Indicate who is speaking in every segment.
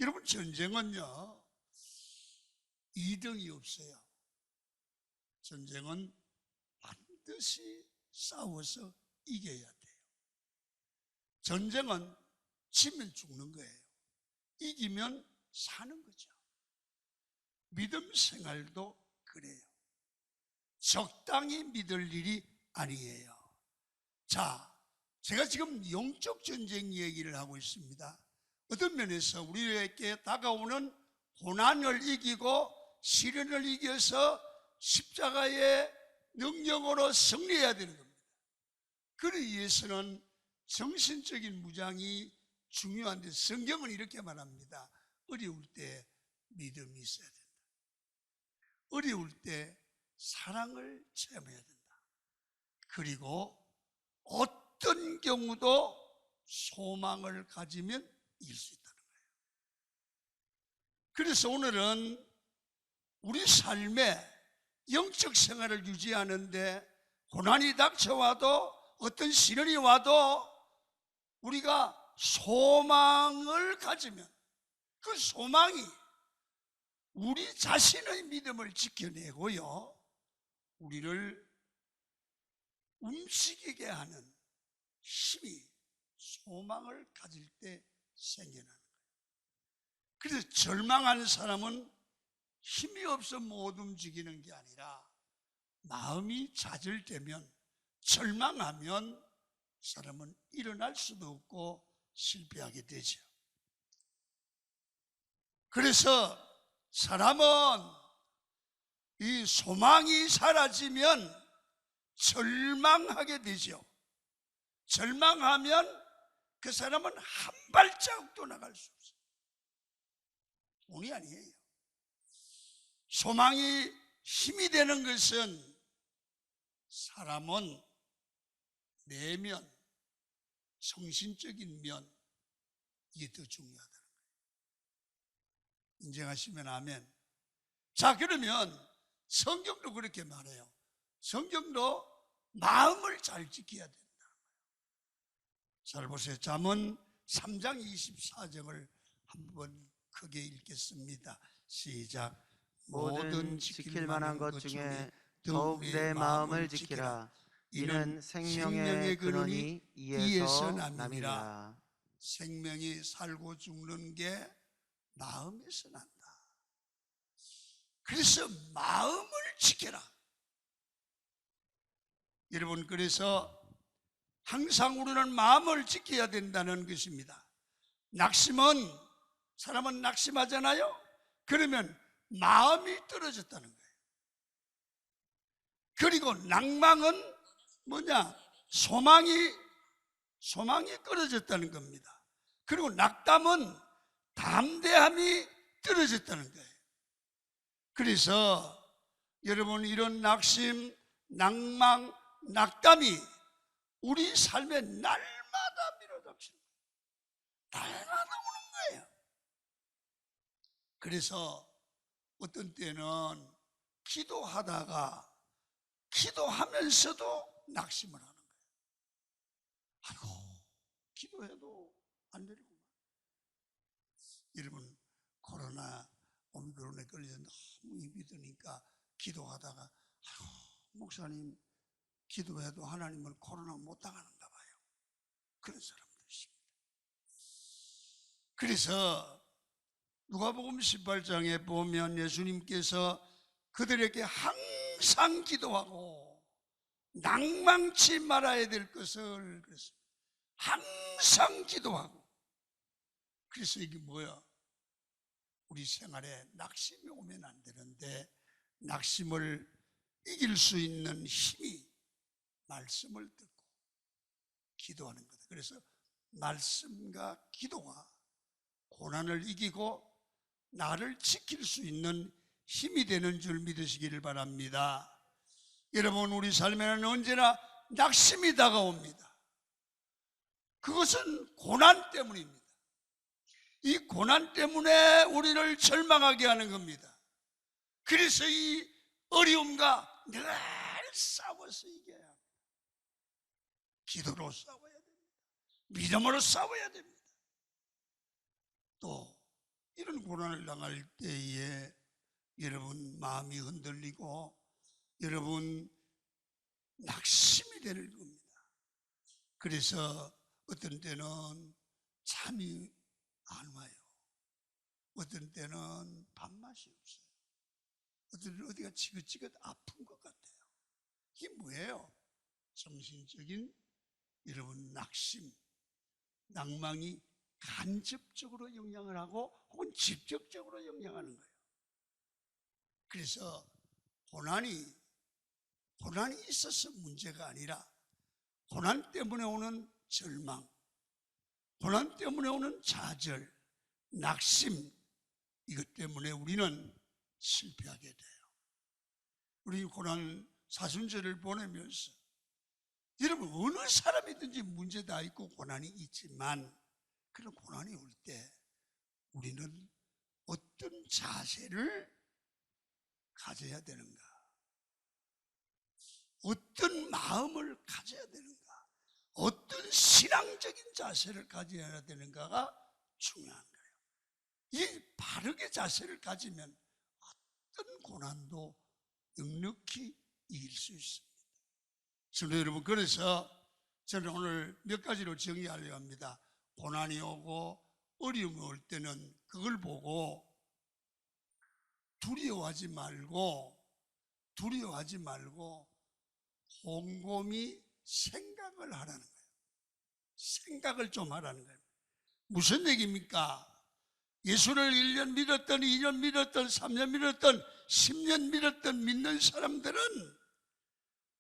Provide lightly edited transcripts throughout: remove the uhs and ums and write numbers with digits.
Speaker 1: 여러분, 전쟁은요 2등이 없어요. 전쟁은 반드시 싸워서 이겨야 돼요. 전쟁은 지면 죽는 거예요. 이기면 사는 거죠. 믿음 생활도 그래요. 적당히 믿을 일이 아니에요. 자, 제가 지금 영적 전쟁 얘기를 하고 있습니다. 어떤 면에서 우리에게 다가오는 고난을 이기고 시련을 이겨서 십자가의 능력으로 승리해야 되는 겁니다. 그러기 위해서는 정신적인 무장이 중요한데, 성경은 이렇게 말합니다. 어려울 때 믿음이 있어야 된다. 어려울 때 사랑을 체험해야 된다. 그리고 어떤 경우도 소망을 가지면 이길 수 있다는 거예요. 그래서 오늘은 우리 삶의 영적 생활을 유지하는데 고난이 닥쳐와도 어떤 시련이 와도 우리가 소망을 가지면 그 소망이 우리 자신의 믿음을 지켜내고요, 우리를 움직이게 하는 힘이 소망을 가질 때 생겨나는 거예요. 그래서 절망하는 사람은 힘이 없어 못 움직이는 게 아니라 마음이 좌절되면, 절망하면 사람은 일어날 수도 없고 실패하게 되죠. 그래서 사람은 이 소망이 사라지면 절망하게 되죠. 절망하면 그 사람은 한 발자국도 나갈 수 없어요. 운이 아니에요. 소망이 힘이 되는 것은 사람은 내면, 정신적인 면, 이게 더 중요하다는 거예요. 인정하시면 아멘. 자, 그러면 성경도 그렇게 말해요. 성경도 마음을 잘 지켜야 된다는 거예요. 잘 보세요. 잠언 3장 24절을 한번 크게 읽겠습니다. 시작.
Speaker 2: 모든 지킬 만한 것 중에 더욱 내 마음을 지키라. 이는 생명의 근원이 이에서 남이라.
Speaker 1: 생명이 살고 죽는 게 마음에서 난다. 그래서 마음을 지켜라. 여러분, 그래서 항상 우리는 마음을 지켜야 된다는 것입니다. 낙심은, 사람은 낙심하잖아요. 그러면 마음이 떨어졌다는 거예요. 그리고 낭망은 뭐냐? 소망이 떨어졌다는 겁니다. 그리고 낙담은 담대함이 떨어졌다는 거예요. 그래서 여러분, 이런 낙심, 낭망, 낙담이 우리 삶에 날마다 밀어닥치는 거예요. 날마다 오는 거예요. 그래서 어떤 때는 기도하면서도 낙심을 하는 거예요. 아이고, 기도해도 안 되는구만. 여러분, 코로나 오미크론에 걸려서 너무 힘이 드니까 기도하다가 아이고, 목사님, 기도해도 하나님은 코로나 못 당하는가 봐요. 그런 사람도 있습니다. 그래서 누가복음 18장에 보면 예수님께서 그들에게 항상 기도하고 낭망치 말아야 될 것을 그랬습니다. 항상 기도하고. 그래서 이게 뭐야? 우리 생활에 낙심이 오면 안 되는데, 낙심을 이길 수 있는 힘이 말씀을 듣고 기도하는 거다. 그래서 말씀과 기도가 고난을 이기고 나를 지킬 수 있는 힘이 되는 줄 믿으시기를 바랍니다. 여러분, 우리 삶에는 언제나 낙심이 다가옵니다. 그것은 고난 때문입니다. 이 고난 때문에 우리를 절망하게 하는 겁니다. 그래서 이 어려움과 늘 싸워서 이겨야 합니다. 기도로 싸워야 됩니다. 믿음으로 싸워야 됩니다. 또 그런 고난을 당할 때에 여러분 마음이 흔들리고 여러분 낙심이 되는 겁니다. 그래서 어떤 때는 잠이 안 와요. 어떤 때는 밥맛이 없어요. 어떤 때는 어디가 지긋지긋 아픈 것 같아요. 이게 뭐예요? 정신적인 여러분 낙심, 낭망이 간접적으로 영향을 하고 혹은 직접적으로 영향하는 거예요. 그래서 고난이 있어서 문제가 아니라 고난 때문에 오는 절망, 고난 때문에 오는 좌절, 낙심, 이것 때문에 우리는 실패하게 돼요. 우리 고난 사순절을 보내면서 여러분 어느 사람이든지 문제 다 있고 고난이 있지만 그런 고난이 올 때 우리는 어떤 자세를 가져야 되는가? 어떤 마음을 가져야 되는가? 어떤 신앙적인 자세를 가져야 되는가가 중요한 거예요. 이 바르게 자세를 가지면 어떤 고난도 넉넉히 이길 수 있습니다. 성도 여러분, 그래서 저는 오늘 몇 가지로 정리하려고 합니다. 고난이 오고 어려움이 올 때는 그걸 보고 두려워하지 말고 곰곰이 생각을 하라는 거예요. 생각을 좀 하라는 거예요. 무슨 얘기입니까? 예수를 1년 믿었던, 2년 믿었던, 3년 믿었던, 10년 믿었던 믿는 사람들은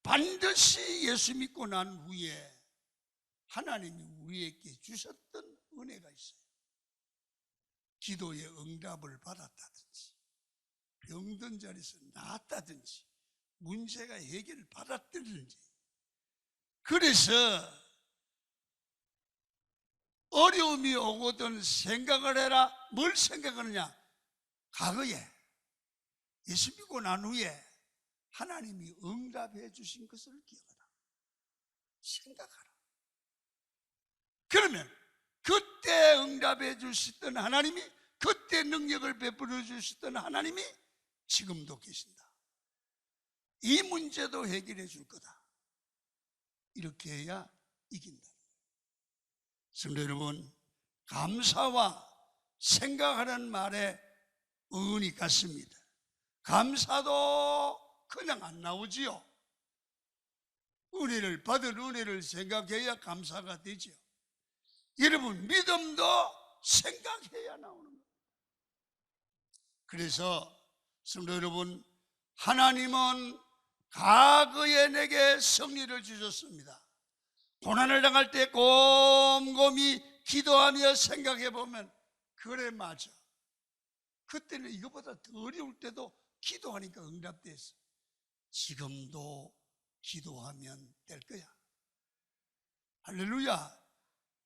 Speaker 1: 반드시 예수 믿고 난 후에 하나님이 우리에게 주셨던 은혜가 있어요. 기도의 응답을 받았다든지, 병든 자리에서 나았다든지, 문제가 해결을 받았다든지. 그래서 어려움이 오거든 생각을 해라. 뭘 생각하느냐? 과거에 예수 믿고 난 후에 하나님이 응답해 주신 것을 기억하라. 생각하라. 그러면 그때 응답해 주셨던 하나님이, 그때 능력을 베풀어 주셨던 하나님이 지금도 계신다. 이 문제도 해결해 줄 거다. 이렇게 해야 이긴다. 성도 여러분, 감사와 생각하는 말에 의원이 같습니다. 감사도 그냥 안 나오지요. 은혜를 받은 은혜를 생각해야 감사가 되죠. 여러분, 믿음도 생각해야 나오는 거예요. 그래서 성도 여러분, 하나님은 과거에 내게 승리를 주셨습니다. 고난을 당할 때 곰곰이 기도하며 생각해 보면 그래, 맞아. 그때는 이것보다 더 어려울 때도 기도하니까 응답됐어. 지금도 기도하면 될 거야. 할렐루야.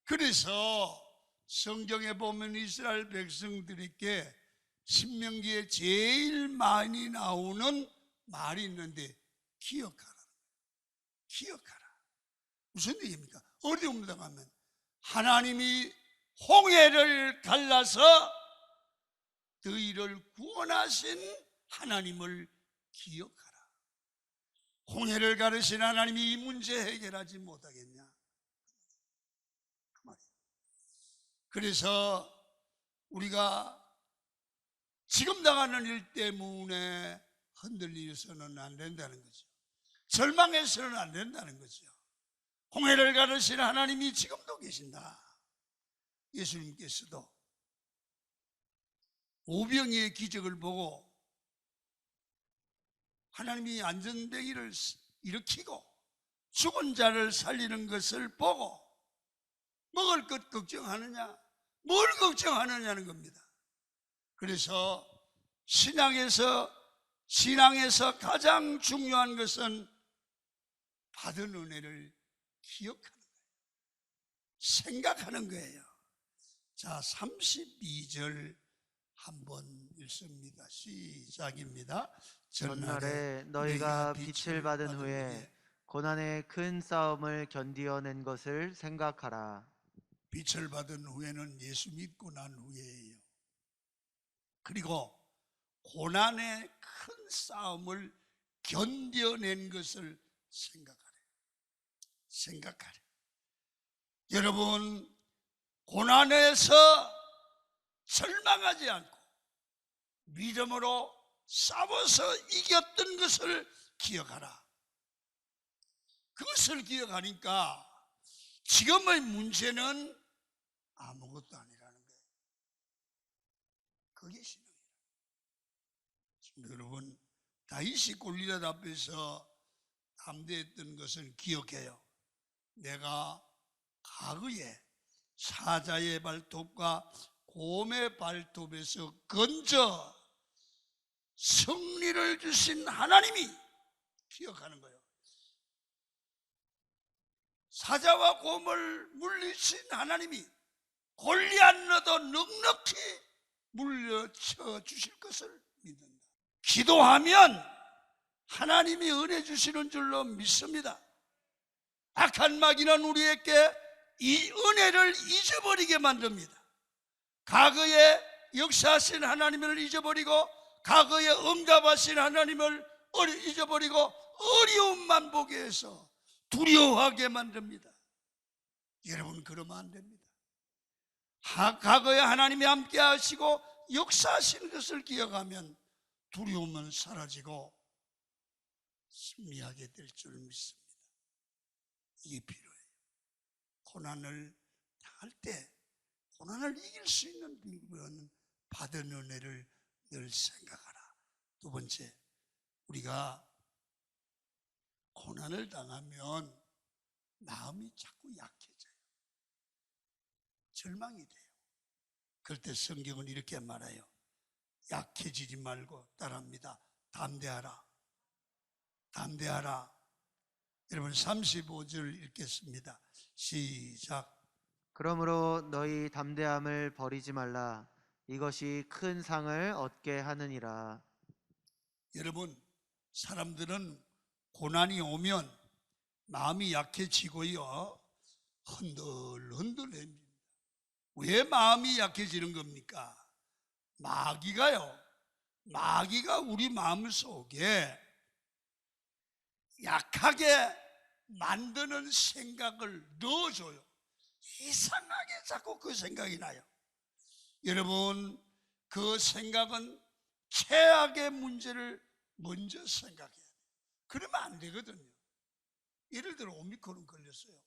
Speaker 1: 그래서 성경에 보면 이스라엘 백성들에게 신명기에 제일 많이 나오는 말이 있는데 기억하라. 기억하라. 무슨 얘기입니까? 어려움 당하면 하나님이 홍해를 갈라서 너희를 구원하신 하나님을 기억하라. 홍해를 가르신 하나님이 이 문제 해결하지 못하겠냐? 그 말이에요. 그래서 우리가 지금 당하는 일 때문에 흔들리서는 안 된다는 거죠. 절망해서는 안 된다는 거죠. 홍해를 가르신 하나님이 지금도 계신다. 예수님께서도 오병이의 기적을 보고 하나님이 안전뱅이를 일으키고 죽은 자를 살리는 것을 보고 먹을 것 걱정하느냐? 뭘 걱정하느냐는 겁니다. 그래서 신앙에서 가장 중요한 것은 받은 은혜를 기억하는 거예요. 생각하는 거예요. 자, 32절 한번 읽습니다. 시작입니다.
Speaker 2: 전날에 너희가 빛을 받은 후에 고난의 큰 싸움을 견디어낸 것을 생각하라.
Speaker 1: 빛을 받은 후에는 예수 믿고 난 후에예요. 그리고 고난의 큰 싸움을 견뎌낸 것을 생각하래. 여러분, 고난에서 절망하지 않고 믿음으로 싸워서 이겼던 것을 기억하라. 그것을 기억하니까 지금의 문제는 아무것도 아니라는 거예요. 그게 신앙이에요. 여러분, 다윗이 골리앗 앞에서 담대했던 것을 기억해요. 내가 과거에 사자의 발톱과 곰의 발톱에서 건져 승리를 주신 하나님이 기억하는 거예요. 사자와 곰을 물리친 하나님이 골리앗 너도 넉넉히 물려쳐 주실 것을 믿는다. 기도하면 하나님이 은혜 주시는 줄로 믿습니다. 악한 마귀는 우리에게 이 은혜를 잊어버리게 만듭니다. 과거에 역사하신 하나님을 잊어버리고 과거에 응답하신 하나님을 잊어버리고 어려움만 보게 해서 두려워하게 만듭니다. 여러분, 그러면 안 됩니다. 과거에 하나님이 함께 하시고 역사하신 것을 기억하면 두려움은 사라지고 승리하게 될 줄 믿습니다. 이게 필요해요. 고난을 당할 때 고난을 이길 수 있는 비결은 받은 은혜를 늘 생각하라. 두 번째, 우리가 고난을 당하면 마음이 자꾸 약해져요. 절망이 돼요. 그럴 때 성경은 이렇게 말해요. 약해지지 말고 따라합니다. 담대하라. 담대하라. 여러분, 35절 읽겠습니다. 시작.
Speaker 2: 그러므로 너희 담대함을 버리지 말라. 이것이 큰 상을 얻게 하느니라.
Speaker 1: 여러분, 사람들은 고난이 오면 마음이 약해지고요, 흔들흔들해집니다. 왜 마음이 약해지는 겁니까? 마귀가 우리 마음 속에 약하게 만드는 생각을 넣어줘요. 이상하게 자꾸 그 생각이 나요. 여러분, 그 생각은 최악의 문제를 먼저 생각해야 돼요. 그러면 안 되거든요. 예를 들어 오미크론 걸렸어요.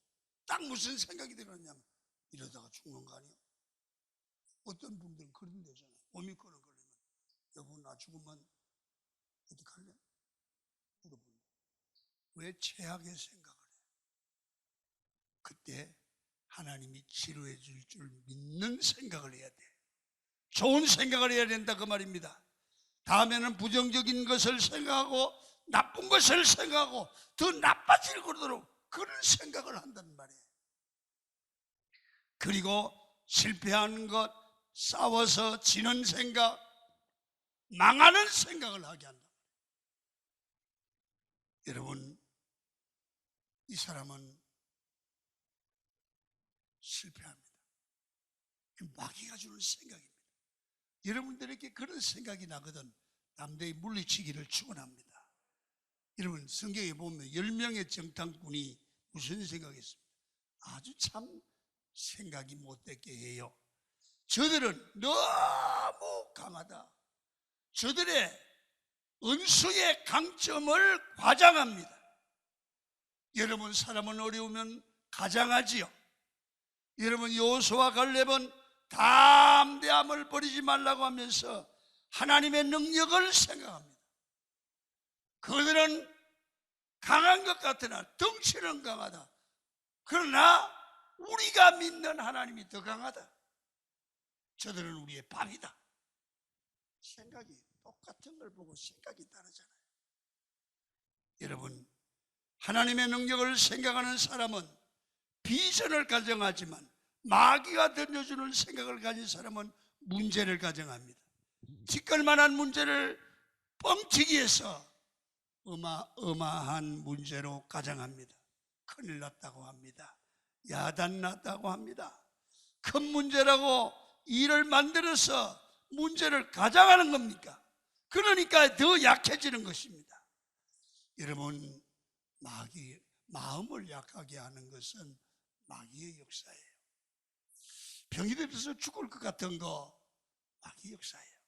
Speaker 1: 딱 무슨 생각이 들었냐면 이러다가 죽는 거 아니야? 어떤 분들은 그런 데잖아요. 오미크론 걸리면 여보 나 죽으면 어떡할래? 물어봅니다. 왜 최악의 생각을 해요? 그때 하나님이 치료해 줄 줄 믿는 생각을 해야 돼. 좋은 생각을 해야 된다 그 말입니다. 다음에는 부정적인 것을 생각하고 나쁜 것을 생각하고 더 나빠질 거도록 그런 생각을 한다는 말이에요. 그리고 실패하는 것, 싸워서 지는 생각, 망하는 생각을 하게 한다. 여러분, 이 사람은 실패합니다. 마귀가 주는 생각입니다. 여러분들에게 그런 생각이 나거든 담대히 물리치기를 축원합니다. 여러분, 성경에 보면 10명의 정탐꾼이 무슨 생각했습니까? 아주 참 생각이 못되게 해요. 저들은 너무 강하다. 저들의 은수의 강점을 과장합니다. 여러분, 사람은 어려우면 가장하지요. 여러분, 여호수아와 갈렙은 담대함을 버리지 말라고 하면서 하나님의 능력을 생각합니다. 그들은 강한 것 같으나 덩치는 강하다. 그러나 우리가 믿는 하나님이 더 강하다. 저들은 우리의 밥이다. 생각이 똑같은 걸 보고 생각이 다르잖아요. 여러분, 하나님의 능력을 생각하는 사람은 비전을 가정하지만 마귀가 던져주는 생각을 가진 사람은 문제를 가정합니다. 티끌만한 문제를 뻥튀기해서 어마어마한 문제로 가정합니다. 큰일 났다고 합니다. 야단 났다고 합니다. 큰 문제라고 일을 만들어서 문제를 가져가는 겁니까? 그러니까 더 약해지는 것입니다. 여러분, 마음을 약하게 하는 것은 마귀의 역사예요. 병이 들어서 죽을 것 같은 거 마귀의 역사예요.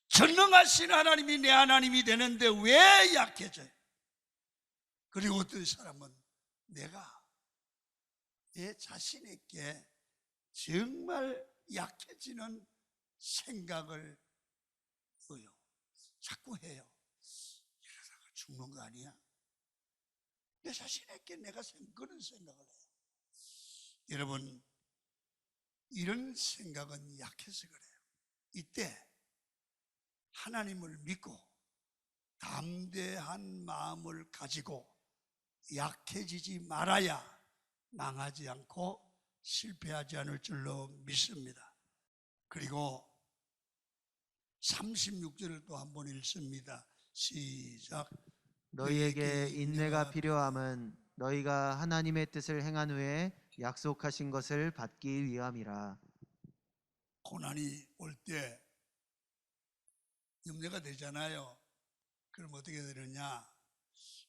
Speaker 1: 전능하신 하나님이 내 하나님이 되는데 왜 약해져요? 그리고 어떤 사람은 내가 내 자신에게 정말 약해지는 생각을 자꾸 해요. 이러다가 죽는 거 아니야? 내 자신에게 내가 그런 생각을 해요. 여러분, 이런 생각은 약해서 그래요. 이때 하나님을 믿고 담대한 마음을 가지고 약해지지 말아야 망하지 않고 실패하지 않을 줄로 믿습니다. 그리고 36절을 또 한번 읽습니다. 시작.
Speaker 2: 너희에게 인내가 필요함은 너희가 하나님의 뜻을 행한 후에 약속하신 것을 받기 위함이라.
Speaker 1: 고난이 올 때 염려가 되잖아요. 그럼 어떻게 되느냐?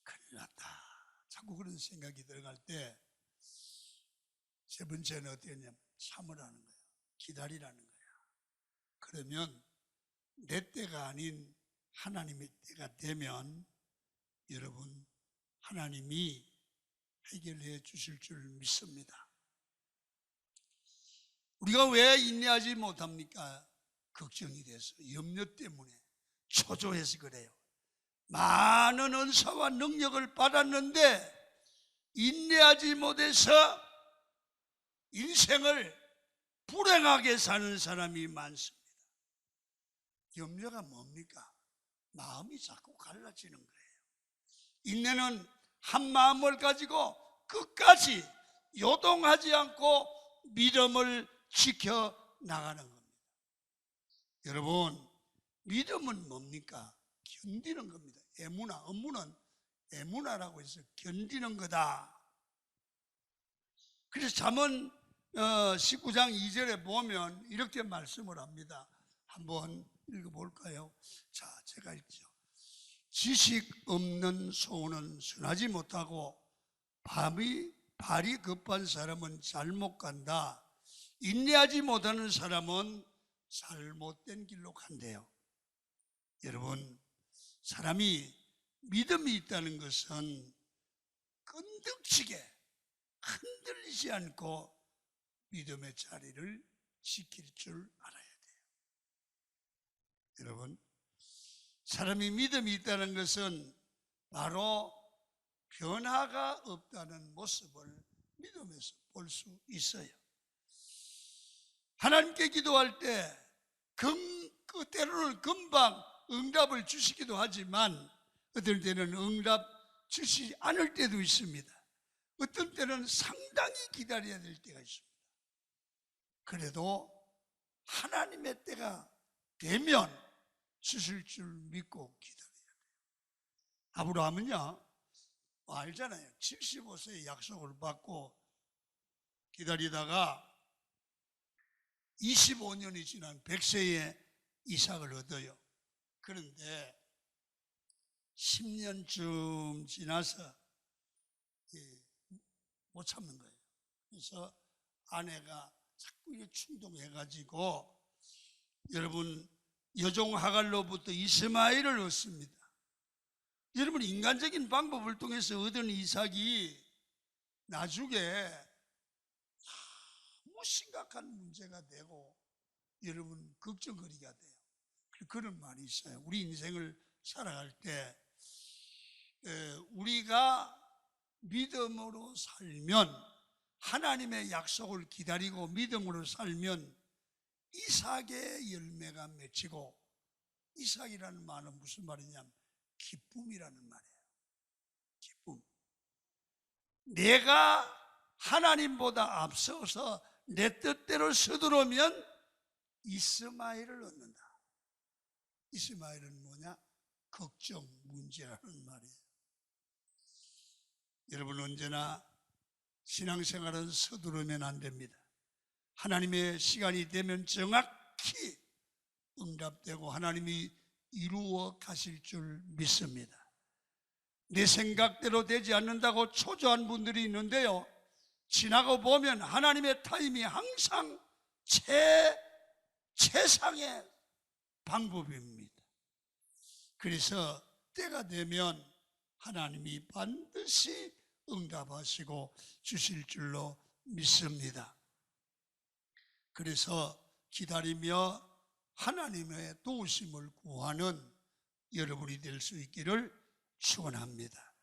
Speaker 1: 큰일 났다. 자꾸 그런 생각이 들어갈 때 세 번째는 어떻게 하냐면 참으라는 거예요. 기다리라는 거예요. 그러면 내 때가 아닌 하나님의 때가 되면 여러분, 하나님이 해결해 주실 줄 믿습니다. 우리가 왜 인내하지 못합니까? 걱정이 돼서, 염려 때문에, 초조해서 그래요. 많은 은사와 능력을 받았는데 인내하지 못해서 인생을 불행하게 사는 사람이 많습니다. 염려가 뭡니까? 마음이 자꾸 갈라지는 거예요. 인내는 한 마음을 가지고 끝까지 요동하지 않고 믿음을 지켜나가는 겁니다. 여러분, 믿음은 뭡니까? 견디는 겁니다. 에무나, 업무는 에무나라고 해서 견디는 거다. 그래서 잠언 19장 2절에 보면 이렇게 말씀을 합니다. 한번 읽어볼까요? 자, 제가 읽죠. 지식 없는 소는 순하지 못하고 발이 급한 사람은 잘못 간다. 인내하지 못하는 사람은 잘못된 길로 간대요. 여러분, 사람이 믿음이 있다는 것은 끈덕지게 흔들리지 않고 믿음의 자리를 지킬 줄 알아야 돼요. 여러분, 사람이 믿음이 있다는 것은 바로 변화가 없다는 모습을 믿음에서 볼 수 있어요. 하나님께 기도할 때 때로는 금방 응답을 주시기도 하지만 어떨 때는 응답 주시지 않을 때도 있습니다. 어떤 때는 상당히 기다려야 될 때가 있습니다. 그래도 하나님의 때가 되면 주실 줄 믿고 기다려야 돼요. 아브라함은요, 알잖아요. 75세에 약속을 받고 기다리다가 25년이 지난 100세에 이삭을 얻어요. 그런데 10년쯤 지나서 못 참는 거예요. 그래서 아내가 자꾸 충동해가지고 여러분, 여종 하갈로부터 이스마엘을 얻습니다. 여러분, 인간적인 방법을 통해서 얻은 이삭이 나중에 너무 심각한 문제가 되고 여러분, 걱정거리가 돼요. 그런 말이 있어요. 우리 인생을 살아갈 때 우리가 믿음으로 살면, 하나님의 약속을 기다리고 믿음으로 살면 이삭의 열매가 맺히고, 이삭이라는 말은 무슨 말이냐면 기쁨이라는 말이에요. 기쁨. 내가 하나님보다 앞서서 내 뜻대로 서두르면 이스마엘을 얻는다. 이스마엘은 뭐냐? 걱정, 문제라는 말이에요. 여러분, 언제나 신앙생활은 서두르면 안 됩니다. 하나님의 시간이 되면 정확히 응답되고 하나님이 이루어 가실 줄 믿습니다. 내 생각대로 되지 않는다고 초조한 분들이 있는데요, 지나고 보면 하나님의 타임이 항상 최상의 방법입니다. 그래서 때가 되면 하나님이 반드시 응답하시고 주실 줄로 믿습니다. 그래서 기다리며 하나님의 도우심을 구하는 여러분이 될 수 있기를 축원합니다.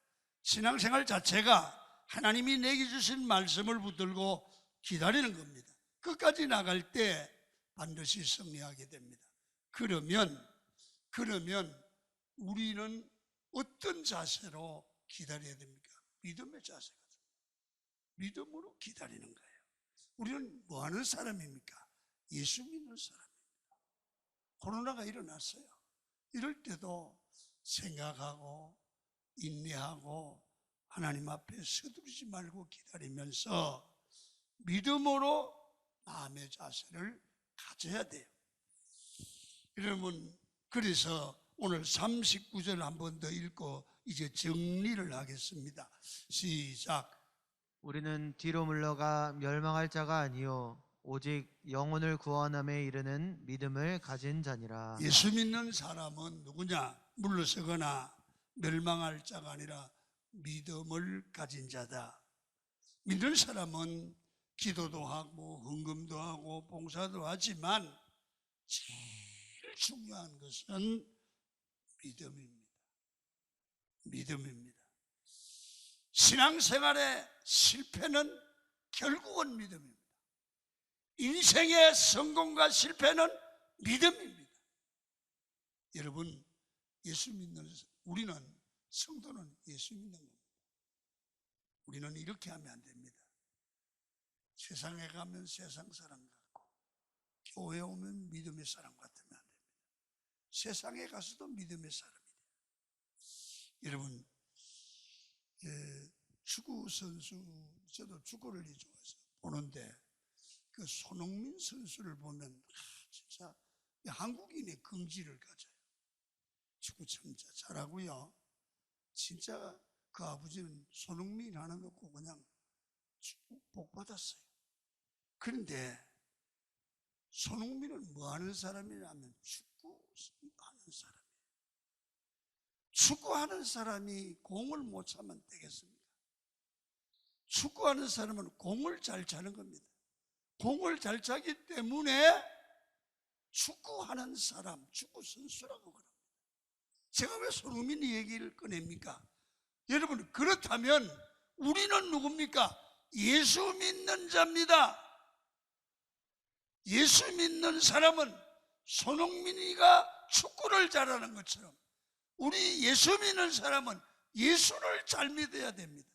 Speaker 1: 신앙생활 자체가 하나님이 내게 주신 말씀을 붙들고 기다리는 겁니다. 끝까지 나갈 때 반드시 승리하게 됩니다. 그러면 우리는 어떤 자세로 기다려야 됩니까? 믿음의 자세거든요. 믿음으로 기다리는 거예요. 우리는 뭐 하는 사람입니까? 예수 믿는 사람입니다. 코로나가 일어났어요. 이럴 때도 생각하고 인내하고 하나님 앞에 서두르지 말고 기다리면서 믿음으로 마음의 자세를 가져야 돼요. 여러분, 그래서 오늘 39절 한 번 더 읽고 이제 정리를 하겠습니다. 시작.
Speaker 2: 우리는 뒤로 물러가 멸망할 자가 아니요 오직 영혼을 구원함에 이르는 믿음을 가진 자니라.
Speaker 1: 예수 믿는 사람은 누구냐? 물러서거나 멸망할 자가 아니라 믿음을 가진 자다. 믿는 사람은 기도도 하고 헌금도 하고 봉사도 하지만 제일 중요한 것은 믿음입니다. 믿음입니다. 신앙생활의 실패는 결국은 믿음입니다. 인생의 성공과 실패는 믿음입니다. 여러분, 예수 믿는 우리는 성도는 예수 믿는 겁니다. 우리는 이렇게 하면 안 됩니다. 세상에 가면 세상 사람 같고 교회에 오면 믿음의 사람 같으면 안 됩니다. 세상에 가서도 믿음의 사람이 돼요. 여러분, 축구 선수, 저도 축구를 좋아해서 보는데 그 손흥민 선수를 보면 진짜 한국인의 긍지를 가져요. 축구 진짜 잘하고요. 진짜 그 아버지는 손흥민 하나 놓고 그냥 축구 복 받았어요. 그런데 손흥민은 뭐 하는 사람이냐면 축구하는 사람이에요. 축구하는 사람이 공을 못 차면 되겠습니까? 축구하는 사람은 공을 잘 차는 겁니다. 공을 잘 차기 때문에 축구하는 사람, 축구 선수라고 그럽니다. 제가 왜 손흥민 얘기를 꺼냅니까? 여러분, 그렇다면 우리는 누굽니까? 예수 믿는 자입니다. 예수 믿는 사람은 손흥민이가 축구를 잘하는 것처럼 우리 예수 믿는 사람은 예수를 잘 믿어야 됩니다.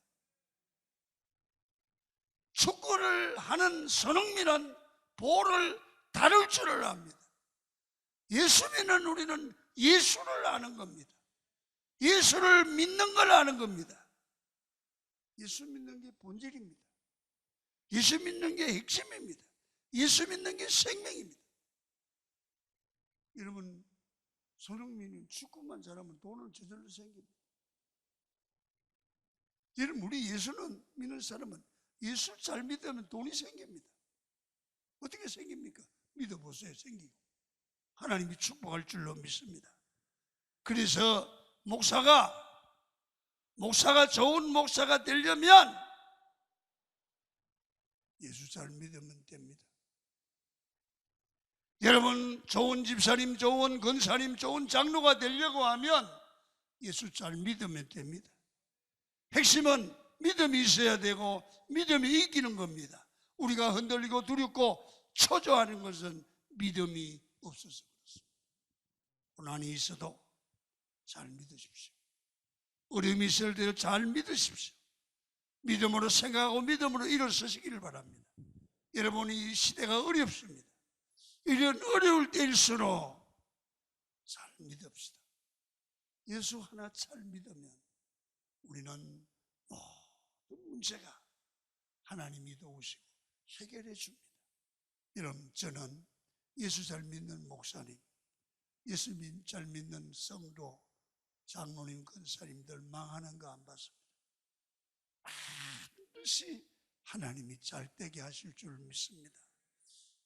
Speaker 1: 축구를 하는 손흥민은 볼을 다룰 줄을 압니다. 예수 믿는 우리는 예수를 아는 겁니다. 예수를 믿는 걸 아는 겁니다. 예수 믿는 게 본질입니다. 예수 믿는 게 핵심입니다. 예수 믿는 게 생명입니다. 여러분, 손흥민이 축구만 잘하면 돈은 저절로 생깁니다. 여러분, 우리 예수는 믿는 사람은 예수 잘 믿으면 돈이 생깁니다. 어떻게 생깁니까? 믿어보세요. 생기고 하나님이 축복할 줄로 믿습니다. 그래서 목사가 좋은 목사가 되려면 예수 잘 믿으면 됩니다. 여러분, 좋은 집사님, 좋은 권사님, 좋은 장로가 되려고 하면 예수 잘 믿으면 됩니다. 핵심은 믿음이 있어야 되고 믿음이 이기는 겁니다. 우리가 흔들리고 두렵고 초조하는 것은 믿음이 없어서 그렇습니다. 고난이 있어도 잘 믿으십시오. 어려움이 있을 때도 잘 믿으십시오. 믿음으로 생각하고 믿음으로 일어서시기를 바랍니다. 여러분, 이 시대가 어렵습니다. 이런 어려울 때일수록 잘 믿읍시다. 예수 하나 잘 믿으면 우리는 모든 문제가 하나님이 도우시고 해결해 줍니다. 여러분, 저는 예수 잘 믿는 목사님, 예수 잘 믿는 성도, 장로님, 권사님들 망하는 거 안 봤습니다. 반드시 하나님이 잘되게 하실 줄 믿습니다.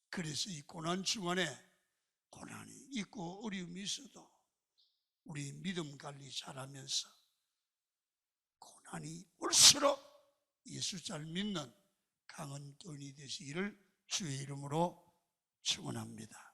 Speaker 1: 그래서 이 고난 중간에 고난이 있고 어려움이 있어도 우리 믿음 관리 잘하면서 고난이 올수록 예수 잘 믿는 강한 교인이 되시기를 주의 이름으로 축원합니다.